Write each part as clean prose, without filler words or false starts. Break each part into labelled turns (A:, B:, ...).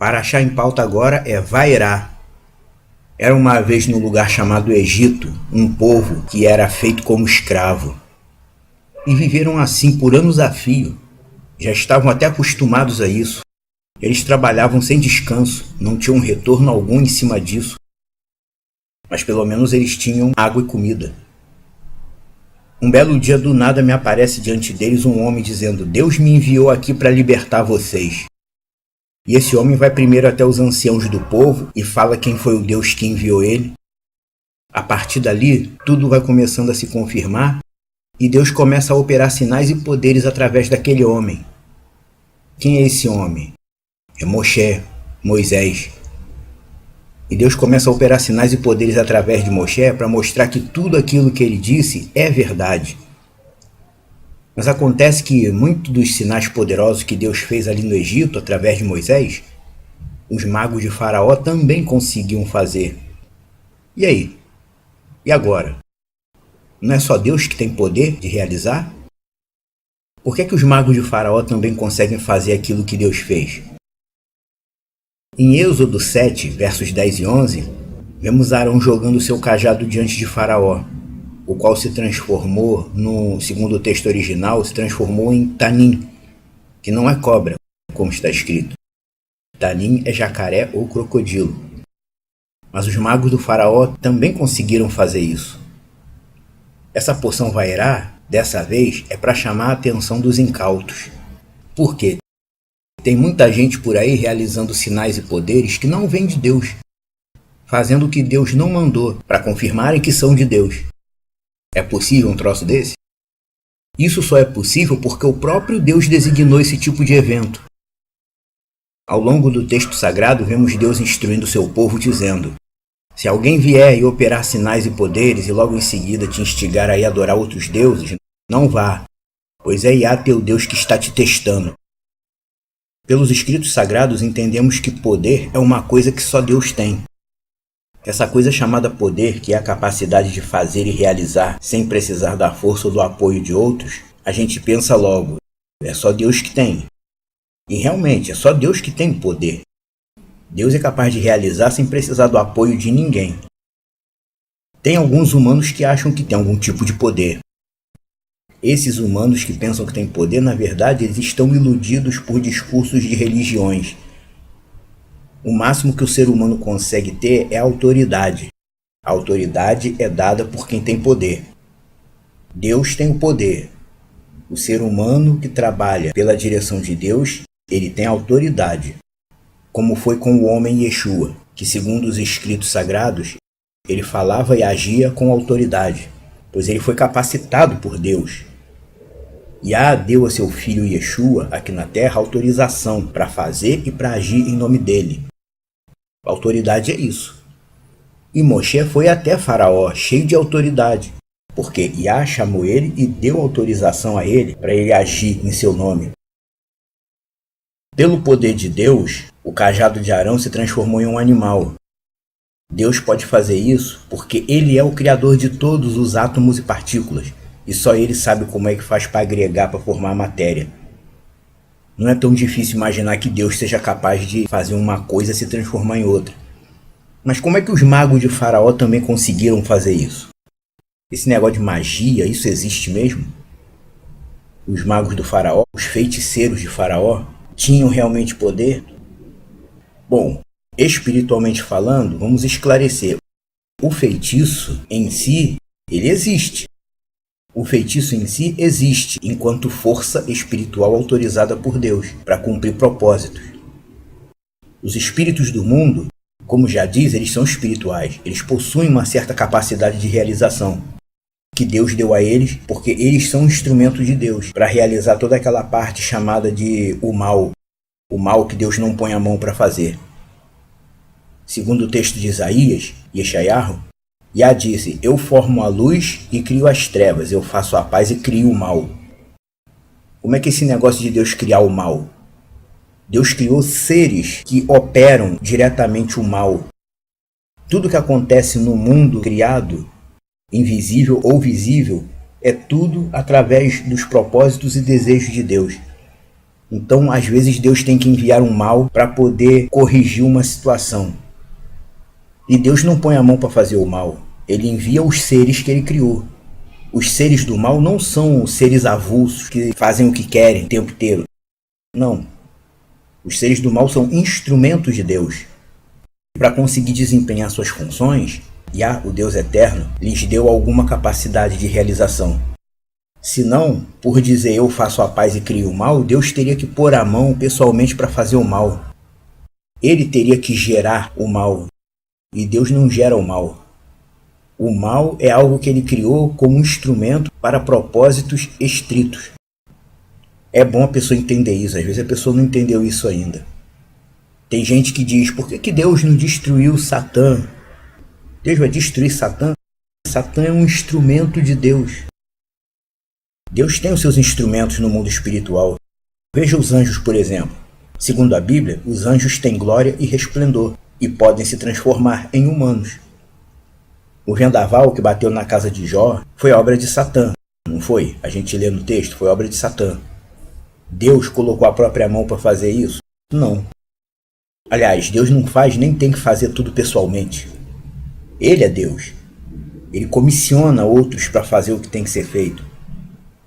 A: Paraxá em pauta agora é Vaerá. Era uma vez no lugar chamado Egito, um povo que era feito como escravo. E viveram assim por anos a fio. Já estavam até acostumados a isso. Eles trabalhavam sem descanso, não tinham retorno algum em cima disso. Mas pelo menos eles tinham água e comida. Um belo dia do nada me aparece diante deles um homem dizendo: Deus me enviou aqui para libertar vocês. E esse homem vai primeiro até os anciãos do povo e fala quem foi o Deus que enviou ele. A partir dali, tudo vai começando a se confirmar e Deus começa a operar sinais e poderes através daquele homem. Quem é esse homem? É Moisés. E Deus começa a operar sinais e poderes através de Moisés para mostrar que tudo aquilo que ele disse é verdade. Mas acontece que muitos dos sinais poderosos que Deus fez ali no Egito, através de Moisés, os magos de Faraó também conseguiam fazer. E aí? E agora? Não é só Deus que tem poder de realizar? Por que os magos de Faraó também conseguem fazer aquilo que Deus fez? Em Êxodo 7, versos 10 e 11, vemos Arão jogando seu cajado diante de Faraó, o qual se transformou, segundo o texto original, se transformou em Tanim, que não é cobra, como está escrito. Tanim é jacaré ou crocodilo. Mas os magos do Faraó também conseguiram fazer isso. Essa porção Vaerá, dessa vez, é para chamar a atenção dos incautos. Por quê? Tem muita gente por aí realizando sinais e poderes que não vêm de Deus, fazendo o que Deus não mandou para confirmarem que são de Deus. É possível um troço desse? Isso só é possível porque o próprio Deus designou esse tipo de evento. Ao longo do texto sagrado, vemos Deus instruindo seu povo dizendo: se alguém vier e operar sinais e poderes e logo em seguida te instigar a ir adorar outros deuses, não vá, pois é Iá teu Deus que está te testando. Pelos escritos sagrados entendemos que poder é uma coisa que só Deus tem. Essa coisa chamada poder, que é a capacidade de fazer e realizar sem precisar da força ou do apoio de outros, a gente pensa logo, é só Deus que tem. E realmente, é só Deus que tem poder. Deus é capaz de realizar sem precisar do apoio de ninguém. Tem alguns humanos que acham que tem algum tipo de poder. Esses humanos que pensam que têm poder, na verdade, eles estão iludidos por discursos de religiões. O máximo que o ser humano consegue ter é a autoridade. A autoridade é dada por quem tem poder. Deus tem o poder. O ser humano que trabalha pela direção de Deus, ele tem autoridade. Como foi com o homem Yeshua, que segundo os escritos sagrados, ele falava e agia com autoridade, pois ele foi capacitado por Deus. Yah deu a seu filho Yeshua, aqui na terra, autorização para fazer e para agir em nome dele. A autoridade é isso. E Moshe foi até Faraó, cheio de autoridade, porque Yah chamou ele e deu autorização a ele para ele agir em seu nome. Pelo poder de Deus, o cajado de Arão se transformou em um animal. Deus pode fazer isso porque ele é o criador de todos os átomos e partículas, e só ele sabe como é que faz para agregar, para formar a matéria. Não é tão difícil imaginar que Deus seja capaz de fazer uma coisa se transformar em outra. Mas como é que os magos de Faraó também conseguiram fazer isso? Esse negócio de magia, isso existe mesmo? Os magos do Faraó, os feiticeiros de Faraó, tinham realmente poder? Bom, espiritualmente falando, vamos esclarecer. O feitiço em si, ele existe. O feitiço em si existe enquanto força espiritual autorizada por Deus para cumprir propósitos. Os espíritos do mundo, como já diz, eles são espirituais. Eles possuem uma certa capacidade de realização que Deus deu a eles, porque eles são instrumentos de Deus para realizar toda aquela parte chamada de o mal que Deus não põe a mão para fazer. Segundo o texto de Isaías, Yeshayahu, Yah disse: eu formo a luz e crio as trevas, eu faço a paz e crio o mal. Como é que esse negócio de Deus criar o mal? Deus criou seres que operam diretamente o mal. Tudo que acontece no mundo criado, invisível ou visível, é tudo através dos propósitos e desejos de Deus. Então, às vezes, Deus tem que enviar um mal para poder corrigir uma situação. E Deus não põe a mão para fazer o mal. Ele envia os seres que ele criou. Os seres do mal não são seres avulsos que fazem o que querem o tempo inteiro. Não. Os seres do mal são instrumentos de Deus. Para conseguir desempenhar suas funções, Yah, o Deus eterno, lhes deu alguma capacidade de realização. Se não, por dizer eu faço a paz e crio o mal, Deus teria que pôr a mão pessoalmente para fazer o mal. Ele teria que gerar o mal. E Deus não gera o mal. O mal é algo que ele criou como instrumento para propósitos estritos. É bom a pessoa entender isso. Às vezes a pessoa não entendeu isso ainda. Tem gente que diz, por que Deus não destruiu Satã? Deus vai destruir Satã? Satã é um instrumento de Deus. Deus tem os seus instrumentos no mundo espiritual. Veja os anjos, por exemplo. Segundo a Bíblia, os anjos têm glória e resplendor e podem se transformar em humanos. O vendaval que bateu na casa de Jó foi obra de Satã, não foi? A gente lê no texto, foi obra de Satã. Deus colocou a própria mão para fazer isso? Não. Aliás, Deus não faz nem tem que fazer tudo pessoalmente. Ele é Deus. Ele comissiona outros para fazer o que tem que ser feito.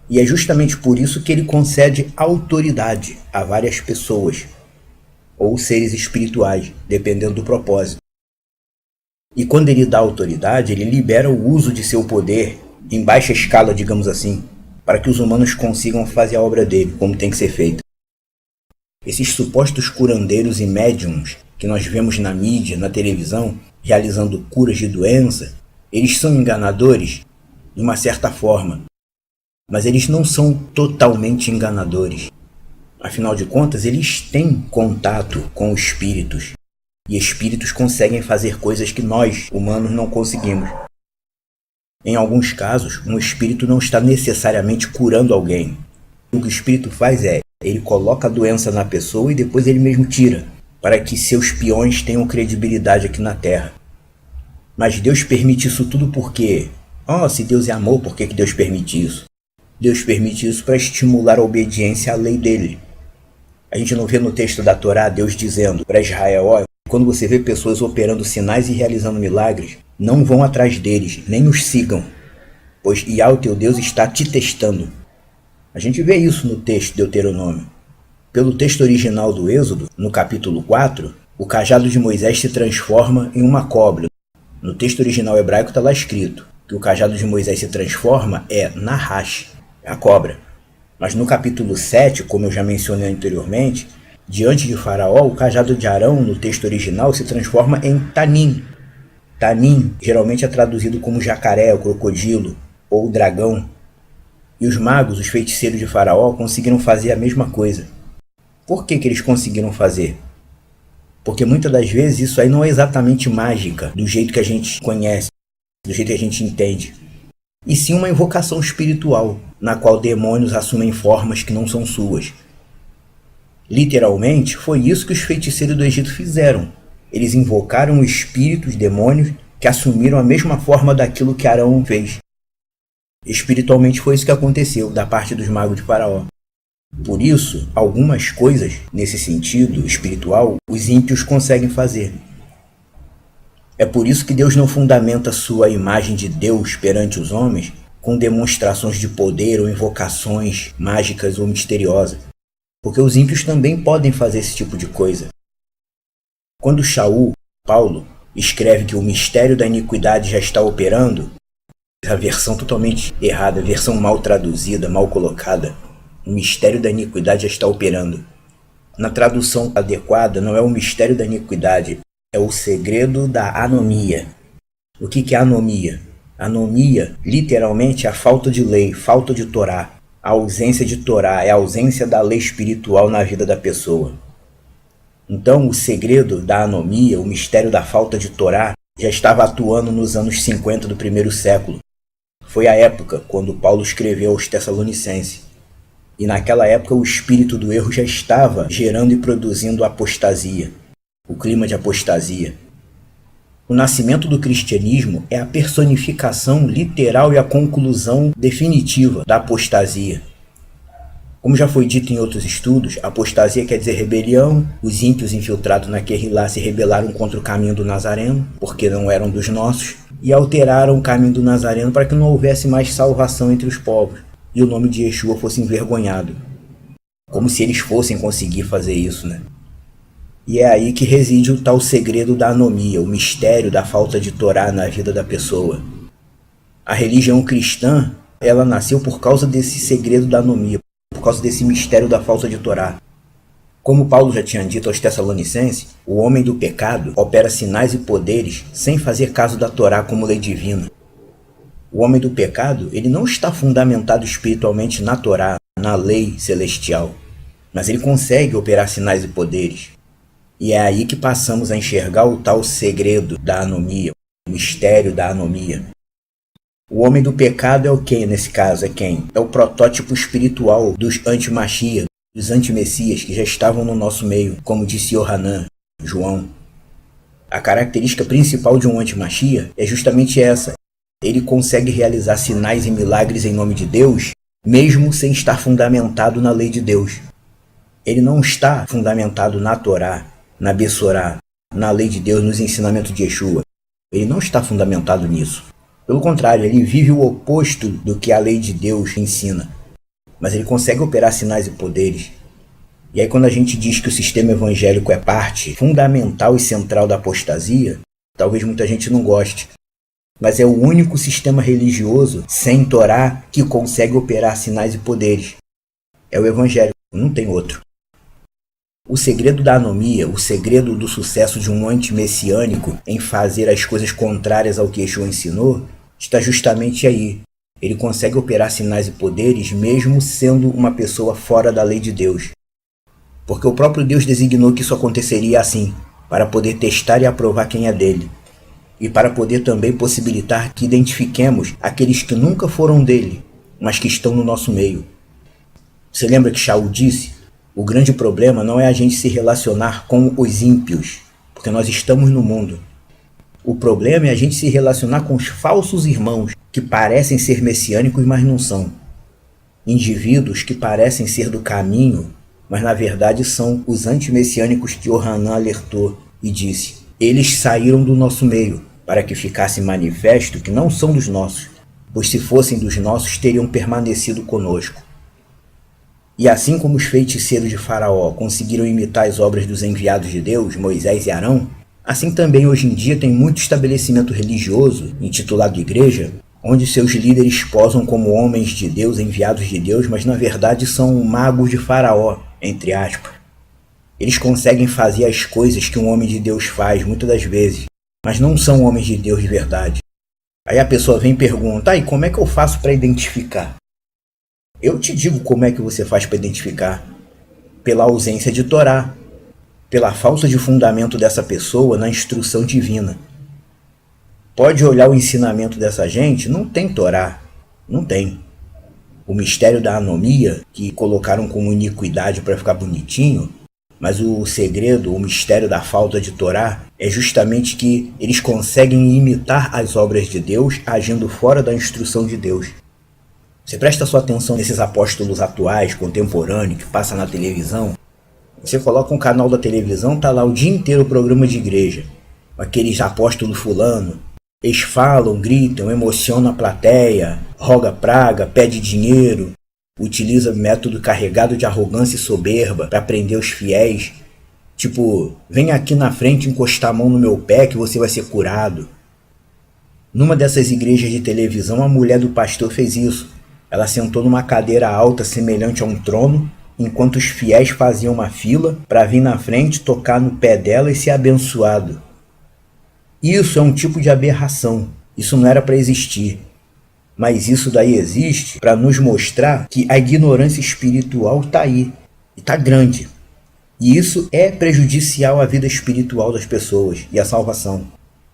A: E é justamente por isso que ele concede autoridade a várias pessoas, ou seres espirituais, dependendo do propósito. E quando ele dá autoridade, ele libera o uso de seu poder em baixa escala, digamos assim, para que os humanos consigam fazer a obra dele, como tem que ser feita. Esses supostos curandeiros e médiums que nós vemos na mídia, na televisão, realizando curas de doença, eles são enganadores de uma certa forma, mas eles não são totalmente enganadores. Afinal de contas, eles têm contato com espíritos, e espíritos conseguem fazer coisas que nós, humanos, não conseguimos. Em alguns casos, um espírito não está necessariamente curando alguém. O que o espírito faz é, ele coloca a doença na pessoa e depois ele mesmo tira, para que seus peões tenham credibilidade aqui na Terra. Mas Deus permite isso tudo por quê? Se Deus é amor, por que Deus permite isso? Deus permite isso para estimular a obediência à lei dele. A gente não vê no texto da Torá Deus dizendo para Israel, quando você vê pessoas operando sinais e realizando milagres, não vão atrás deles, nem os sigam, pois Yah, o teu Deus, está te testando. A gente vê isso no texto de Deuteronômio. Pelo texto original do Êxodo, no capítulo 4, o cajado de Moisés se transforma em uma cobra. No texto original hebraico está lá escrito que o cajado de Moisés se transforma Nahash, a cobra. Mas no capítulo 7, como eu já mencionei anteriormente, diante de Faraó, o cajado de Arão, no texto original, se transforma em Tanim. Tanim geralmente é traduzido como jacaré, o crocodilo ou dragão. E os magos, os feiticeiros de Faraó, conseguiram fazer a mesma coisa. Por que eles conseguiram fazer? Porque muitas das vezes isso aí não é exatamente mágica, do jeito que a gente conhece, do jeito que a gente entende. E sim uma invocação espiritual, na qual demônios assumem formas que não são suas. Literalmente, foi isso que os feiticeiros do Egito fizeram. Eles invocaram espíritos, demônios, que assumiram a mesma forma daquilo que Arão fez. Espiritualmente foi isso que aconteceu da parte dos magos de Faraó. Por isso, algumas coisas, nesse sentido espiritual, os ímpios conseguem fazer. É por isso que Deus não fundamenta sua imagem de Deus perante os homens com demonstrações de poder ou invocações mágicas ou misteriosas. Porque os ímpios também podem fazer esse tipo de coisa. Quando Paulo, escreve que o mistério da iniquidade já está operando, a versão totalmente errada, a versão mal traduzida, mal colocada, o mistério da iniquidade já está operando. Na tradução adequada, não é o mistério da iniquidade, é o segredo da anomia. O que é anomia? Anomia, literalmente, é a falta de lei, falta de Torá. A ausência de Torá é a ausência da lei espiritual na vida da pessoa. Então, o segredo da anomia, o mistério da falta de Torá, já estava atuando nos anos 50 do primeiro século. Foi a época quando Paulo escreveu aos Tessalonicenses. E naquela época o espírito do erro já estava gerando e produzindo apostasia, o clima de apostasia. O nascimento do cristianismo é a personificação literal e a conclusão definitiva da apostasia. Como já foi dito em outros estudos, apostasia quer dizer rebelião. Os ímpios infiltrados na Querrilá se rebelaram contra o caminho do Nazareno, porque não eram dos nossos, e alteraram o caminho do Nazareno para que não houvesse mais salvação entre os povos, e o nome de Yeshua fosse envergonhado. Como se eles fossem conseguir fazer isso, né? E é aí que reside o tal segredo da anomia, o mistério da falta de Torá na vida da pessoa. A religião cristã, ela nasceu por causa desse segredo da anomia, por causa desse mistério da falta de Torá. Como Paulo já tinha dito aos Tessalonicenses, o homem do pecado opera sinais e poderes sem fazer caso da Torá como lei divina. O homem do pecado, ele não está fundamentado espiritualmente na Torá, na lei celestial, mas ele consegue operar sinais e poderes. E é aí que passamos a enxergar o tal segredo da anomia, o mistério da anomia. O homem do pecado é o quem nesse caso? É quem? É o protótipo espiritual dos anti-Mashiach, dos anti-messias que já estavam no nosso meio, como disse Yohanan, João. A característica principal de um anti-Mashiach é justamente essa. Ele consegue realizar sinais e milagres em nome de Deus, mesmo sem estar fundamentado na lei de Deus. Ele não está fundamentado na Torá, na Bessorá, na lei de Deus, nos ensinamentos de Yeshua. Ele não está fundamentado nisso. Pelo contrário, ele vive o oposto do que a lei de Deus ensina. Mas ele consegue operar sinais e poderes. E aí quando a gente diz que o sistema evangélico é parte fundamental e central da apostasia, talvez muita gente não goste. Mas é o único sistema religioso sem Torá que consegue operar sinais e poderes. É o evangélico, não tem outro. O segredo da anomia, o segredo do sucesso de um anti-messiânico em fazer as coisas contrárias ao que Yeshua ensinou, está justamente aí. Ele consegue operar sinais e poderes mesmo sendo uma pessoa fora da lei de Deus. Porque o próprio Deus designou que isso aconteceria assim, para poder testar e aprovar quem é dele. E para poder também possibilitar que identifiquemos aqueles que nunca foram dele, mas que estão no nosso meio. Você lembra que Shaul disse? O grande problema não é a gente se relacionar com os ímpios, porque nós estamos no mundo. O problema é a gente se relacionar com os falsos irmãos, que parecem ser messiânicos, mas não são. Indivíduos que parecem ser do caminho, mas na verdade são os antimessiânicos que Yohanan alertou e disse: eles saíram do nosso meio, para que ficasse manifesto que não são dos nossos, pois se fossem dos nossos teriam permanecido conosco. E assim como os feiticeiros de Faraó conseguiram imitar as obras dos enviados de Deus, Moisés e Arão, assim também hoje em dia tem muito estabelecimento religioso, intitulado igreja, onde seus líderes posam como homens de Deus, enviados de Deus, mas na verdade são magos de Faraó, entre aspas. Eles conseguem fazer as coisas que um homem de Deus faz, muitas das vezes, mas não são homens de Deus de verdade. Aí a pessoa vem e pergunta: e como é que eu faço para identificar? Eu te digo como é que você faz para identificar. Pela ausência de Torá, pela falta de fundamento dessa pessoa na instrução divina. Pode olhar o ensinamento dessa gente, não tem Torá, não tem. O mistério da anomia, que colocaram como iniquidade para ficar bonitinho, mas o segredo, o mistério da falta de Torá, é justamente que eles conseguem imitar as obras de Deus agindo fora da instrução de Deus. Você presta sua atenção nesses apóstolos atuais, contemporâneos, que passam na televisão. Você coloca um canal da televisão, tá lá o dia inteiro o programa de igreja. Aqueles apóstolos fulano. Eles falam, gritam, emocionam a plateia, roga praga, pede dinheiro, utiliza método carregado de arrogância e soberba para prender os fiéis. Tipo, vem aqui na frente encostar a mão no meu pé que você vai ser curado. Numa dessas igrejas de televisão, a mulher do pastor fez isso. Ela sentou numa cadeira alta semelhante a um trono, enquanto os fiéis faziam uma fila para vir na frente, tocar no pé dela e ser abençoado. Isso é um tipo de aberração. Isso não era para existir. Mas isso daí existe para nos mostrar que a ignorância espiritual está aí. E está grande. E isso é prejudicial à vida espiritual das pessoas e à salvação.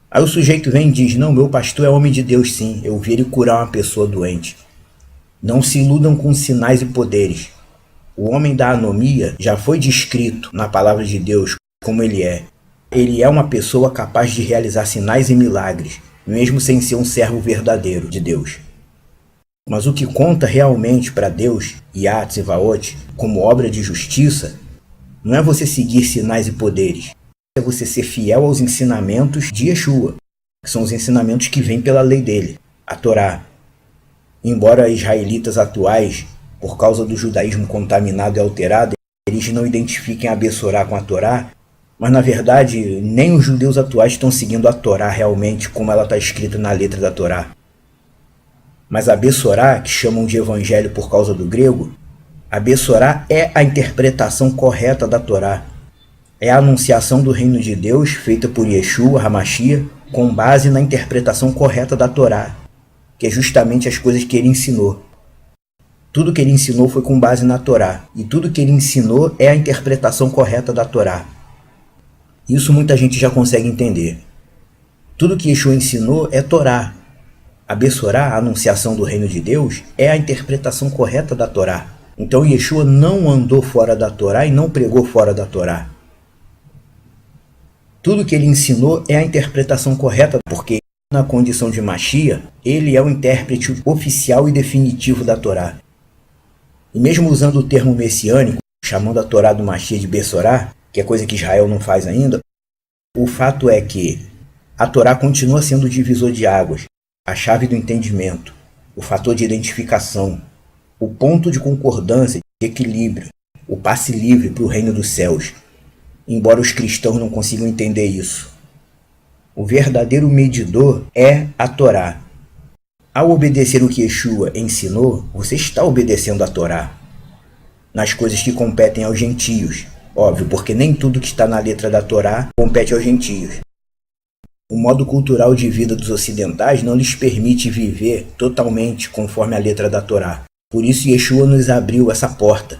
A: Aí o sujeito vem e diz: não, meu pastor é homem de Deus sim, eu vi ele curar uma pessoa doente. Não se iludam com sinais e poderes. O homem da anomia já foi descrito na palavra de Deus como ele é. Ele é uma pessoa capaz de realizar sinais e milagres, mesmo sem ser um servo verdadeiro de Deus. Mas o que conta realmente para Deus, Yah Tsevaot, como obra de justiça, não é você seguir sinais e poderes, é você ser fiel aos ensinamentos de Yeshua, que são os ensinamentos que vêm pela lei dele, a Torá. Embora israelitas atuais, por causa do judaísmo contaminado e alterado, eles não identifiquem a Bessorá com a Torá, mas na verdade nem os judeus atuais estão seguindo a Torá realmente como ela está escrita na letra da Torá. Mas a Bessorá, que chamam de evangelho por causa do grego, a Bessorá é a interpretação correta da Torá. É a anunciação do reino de Deus feita por Yeshua, Hamashiach, com base na interpretação correta da Torá, que é justamente as coisas que ele ensinou. Tudo que ele ensinou foi com base na Torá, e tudo que ele ensinou é a interpretação correta da Torá. Isso muita gente já consegue entender. Tudo que Yeshua ensinou é Torá. A Bessorá, a anunciação do reino de Deus, é a interpretação correta da Torá. Então Yeshua não andou fora da Torá e não pregou fora da Torá. Tudo que ele ensinou é a interpretação correta, porque na condição de Mashiach, ele é o intérprete oficial e definitivo da Torá. E mesmo usando o termo messiânico, chamando a Torá do Mashiach de Bessorá, que é coisa que Israel não faz ainda, o fato é que a Torá continua sendo o divisor de águas, a chave do entendimento, o fator de identificação, o ponto de concordância, de equilíbrio, o passe livre para o reino dos céus, embora os cristãos não consigam entender isso. O verdadeiro medidor é a Torá. Ao obedecer o que Yeshua ensinou, você está obedecendo a Torá, nas coisas que competem aos gentios. Óbvio, porque nem tudo que está na letra da Torá compete aos gentios. O modo cultural de vida dos ocidentais não lhes permite viver totalmente conforme a letra da Torá. Por isso Yeshua nos abriu essa porta.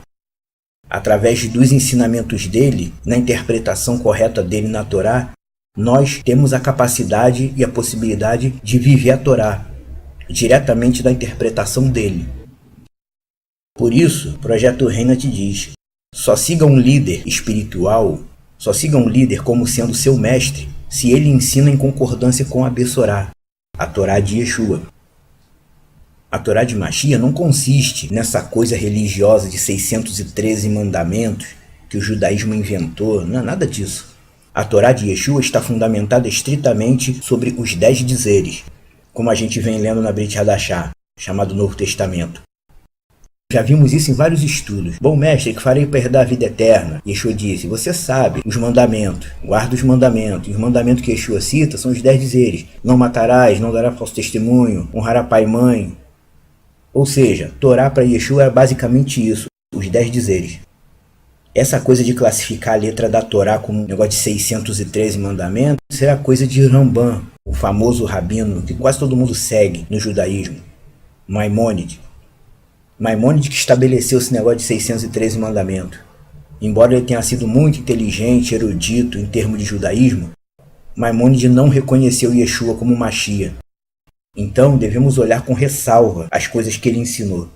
A: Através dos ensinamentos dele, na interpretação correta dele na Torá, nós temos a capacidade e a possibilidade de viver a Torá, diretamente da interpretação dele. Por isso, o Projeto Reina te diz, só siga um líder espiritual, só siga um líder como sendo seu mestre, se ele ensina em concordância com a Bessorá, a Torá de Yeshua. A Torá de Mashiach não consiste nessa coisa religiosa de 613 mandamentos que o judaísmo inventou, não é nada disso. A Torá de Yeshua está fundamentada estritamente sobre os 10 dizeres, como a gente vem lendo na Brit Hadashah, chamado Novo Testamento. Já vimos isso em vários estudos. Bom mestre, que farei para herdar a vida eterna? Yeshua disse, você sabe os mandamentos, guarda os mandamentos. E os mandamentos que Yeshua cita são os 10 dizeres. Não matarás, não darás falso testemunho, honrará pai e mãe. Ou seja, Torá para Yeshua é basicamente isso, os 10 dizeres. Essa coisa de classificar a letra da Torá como um negócio de 613 mandamentos será coisa de Rambam, o famoso rabino que quase todo mundo segue no judaísmo, Maimônides. Maimônides que estabeleceu esse negócio de 613 mandamentos. Embora ele tenha sido muito inteligente, erudito em termos de judaísmo, Maimônides não reconheceu Yeshua como Mashiach. Então devemos olhar com ressalva as coisas que ele ensinou.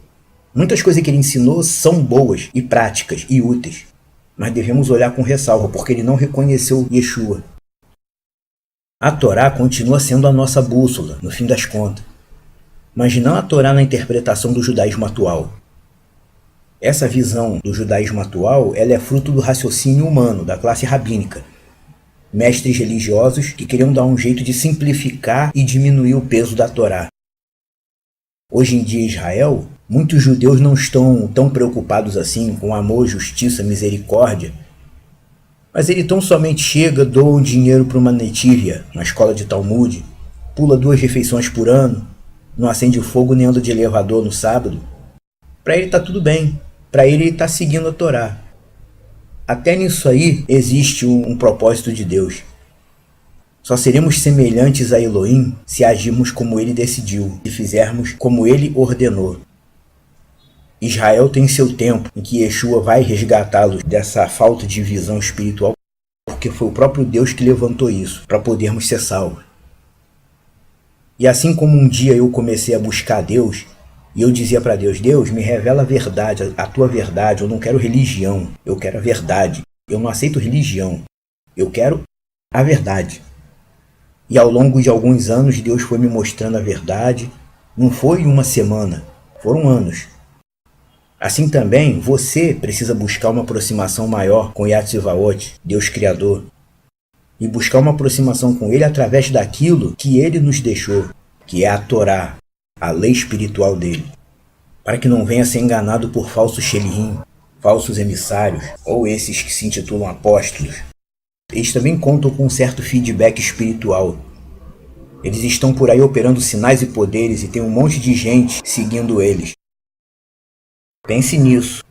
A: Muitas coisas que ele ensinou são boas e práticas e úteis, mas devemos olhar com ressalva porque ele não reconheceu Yeshua. A Torá continua sendo a nossa bússola, no fim das contas, mas não a Torá na interpretação do judaísmo atual. Essa visão do judaísmo atual ela é fruto do raciocínio humano, da classe rabínica. Mestres religiosos que queriam dar um jeito de simplificar e diminuir o peso da Torá. Hoje em dia em Israel, muitos judeus não estão tão preocupados assim com amor, justiça, misericórdia, mas ele tão somente chega, doa um dinheiro para uma netívia, uma escola de Talmud, pula 2 refeições por ano, não acende fogo nem anda de elevador no sábado. Para ele está tudo bem, para ele está seguindo a Torá. Até nisso aí existe um propósito de Deus. Só seremos semelhantes a Elohim se agirmos como ele decidiu, se fizermos como ele ordenou. Israel tem seu tempo em que Yeshua vai resgatá-los dessa falta de visão espiritual, porque foi o próprio Deus que levantou isso, para podermos ser salvos. E assim como um dia eu comecei a buscar Deus, e eu dizia para Deus, Deus, me revela a verdade, a tua verdade, eu não quero religião, eu quero a verdade. Eu não aceito religião, eu quero a verdade. E ao longo de alguns anos Deus foi me mostrando a verdade, não foi em uma semana, Foram anos. Assim também, você precisa buscar uma aproximação maior com Yahtzee, Deus Criador, e buscar uma aproximação com Ele através daquilo que Ele nos deixou, que é a Torá, a lei espiritual dele, para que não venha ser enganado por falsos shelirim, falsos emissários, ou esses que se intitulam apóstolos. Eles também contam com um certo feedback espiritual. Eles estão por aí operando sinais e poderes e tem um monte de gente seguindo eles. Pense nisso.